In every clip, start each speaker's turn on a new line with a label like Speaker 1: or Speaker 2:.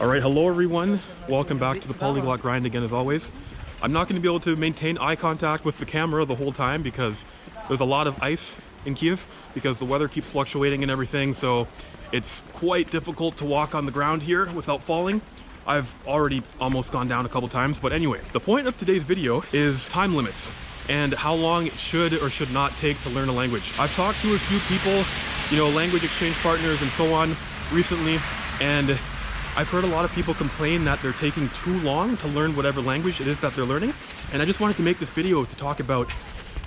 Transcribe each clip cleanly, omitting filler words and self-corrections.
Speaker 1: Alright, hello everyone. Welcome back to the Polyglot grind again as always. I'm not going to be able to maintain eye contact with the camera the whole time because there's a lot of ice in Kiev because the weather keeps fluctuating and everything, so it's quite difficult to walk on the ground here without falling. I've already almost gone down a couple times, but anyway, the point of today's video is time limits and how long it should or should not take to learn a language. I've talked to a few people, you know, language exchange partners and so on recently, and I've heard a lot of people complain that they're taking too long to learn whatever language it is that they're learning. And I just wanted to make this video to talk about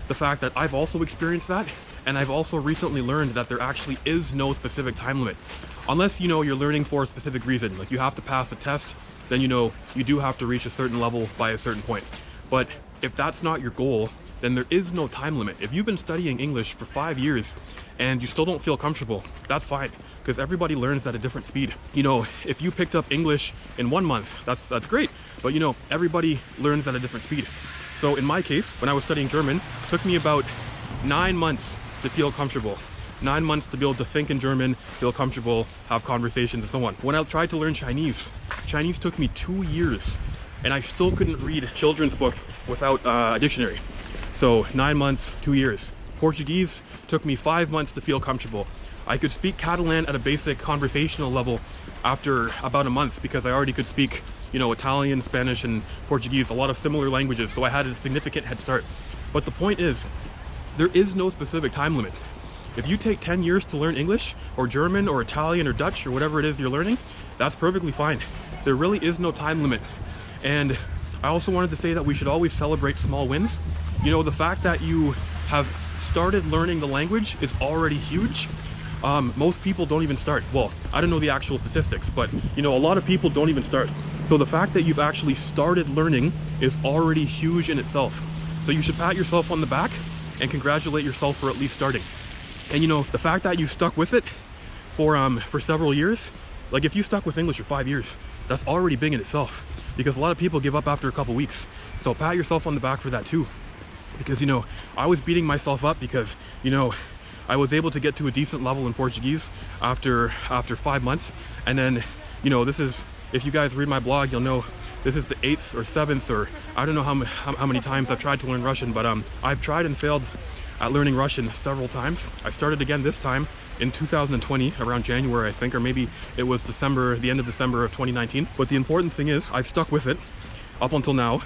Speaker 1: the fact that I've also experienced that, and I've also recently learned that there actually is no specific time limit. Unless, you know, you're learning for a specific reason, like you have to pass a test, then you know you do have to reach a certain level by a certain point. But if that's not your goal, then there is no time limit. If you've been studying English for 5 years and you still don't feel comfortable, that's fine, because everybody learns at a different speed. You know, if you picked up English in 1 month, that's great, but you know, everybody learns at a different speed. So in my case, when I was studying German, it took me about 9 months to feel comfortable. 9 months to be able to think in German, feel comfortable, have conversations and so on. When I tried to learn Chinese, Chinese took me 2 years and I still couldn't read children's books without a dictionary. So 9 months, 2 years. Portuguese took me 5 months to feel comfortable. I could speak Catalan at a basic conversational level after about a month because I already could speak, you know, Italian, Spanish, and Portuguese, a lot of similar languages, so I had a significant head start. But the point is, there is no specific time limit. If you take 10 years to learn English, or German, or Italian, or Dutch, or whatever it is you're learning, that's perfectly fine. There really is no time limit. And I also wanted to say that we should always celebrate small wins. You know, the fact that you have started learning the language is already huge. Most people don't even start. Well, I don't know the actual statistics, but you know, a lot of people don't even start. So the fact that you've actually started learning is already huge in itself. So you should pat yourself on the back and congratulate yourself for at least starting. And you know, the fact that you stuck with it for several years, like if you stuck with English for 5 years, that's already big in itself, because a lot of people give up after a couple weeks. So pat yourself on the back for that too. Because, you know, I was beating myself up because, you know, I was able to get to a decent level in Portuguese after 5 months. And then, you know, this is, if you guys read my blog, you'll know this is the 8th or 7th, or I don't know how many times I've tried to learn Russian, but I've tried and failed at learning Russian several times. I started again this time in 2020, around January, I think, or maybe it was December, the end of December of 2019. But the important thing is, I've stuck with it up until now.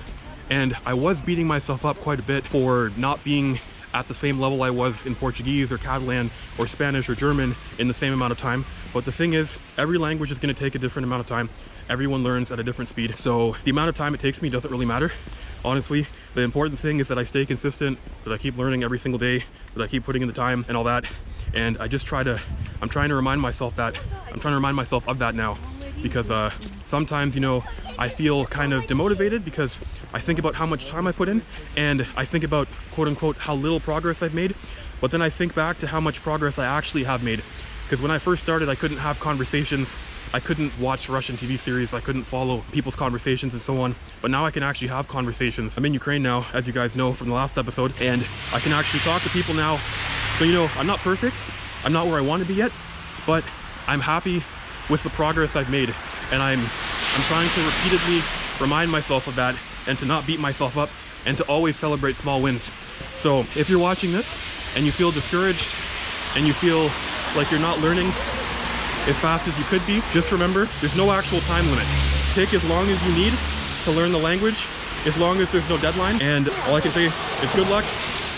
Speaker 1: And I was beating myself up quite a bit for not being at the same level I was in Portuguese or Catalan or Spanish or German in the same amount of time. But the thing is, every language is going to take a different amount of time. Everyone learns at a different speed. So the amount of time it takes me doesn't really matter. Honestly, the important thing is that I stay consistent, that I keep learning every single day, that I keep putting in the time and all that. And I just I'm trying to remind myself of that now. Because sometimes, you know, I feel kind of demotivated because I think about how much time I put in, and I think about, quote unquote, how little progress I've made. But then I think back to how much progress I actually have made. Because when I first started, I couldn't have conversations, I couldn't watch Russian TV series, I couldn't follow people's conversations and so on. But now I can actually have conversations. I'm in Ukraine now, as you guys know from the last episode, and I can actually talk to people now. So, you know, I'm not perfect, I'm not where I want to be yet, but I'm happy with the progress I've made, and I'm trying to repeatedly remind myself of that, and to not beat myself up, and to always celebrate small wins. So if you're watching this and you feel discouraged and you feel like you're not learning as fast as you could be, just remember there's no actual time limit. Take as long as you need to learn the language, as long as there's no deadline. And all I can say is good luck,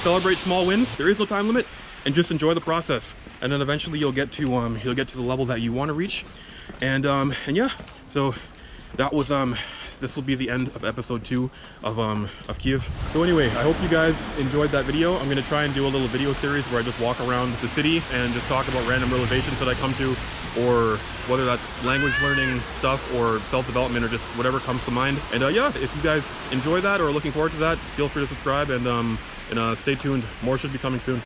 Speaker 1: celebrate small wins, there is no time limit, and just enjoy the process. And then eventually you'll get to the level that you want to reach. And yeah, so that was this will be the end of episode 2 of Kiev. So anyway, I hope you guys enjoyed that video. I'm gonna try and do a little video series where I just walk around the city and just talk about random realizations that I come to, or whether that's language learning stuff or self-development or just whatever comes to mind. And yeah, if you guys enjoy that or are looking forward to that, feel free to subscribe and stay tuned. More should be coming soon.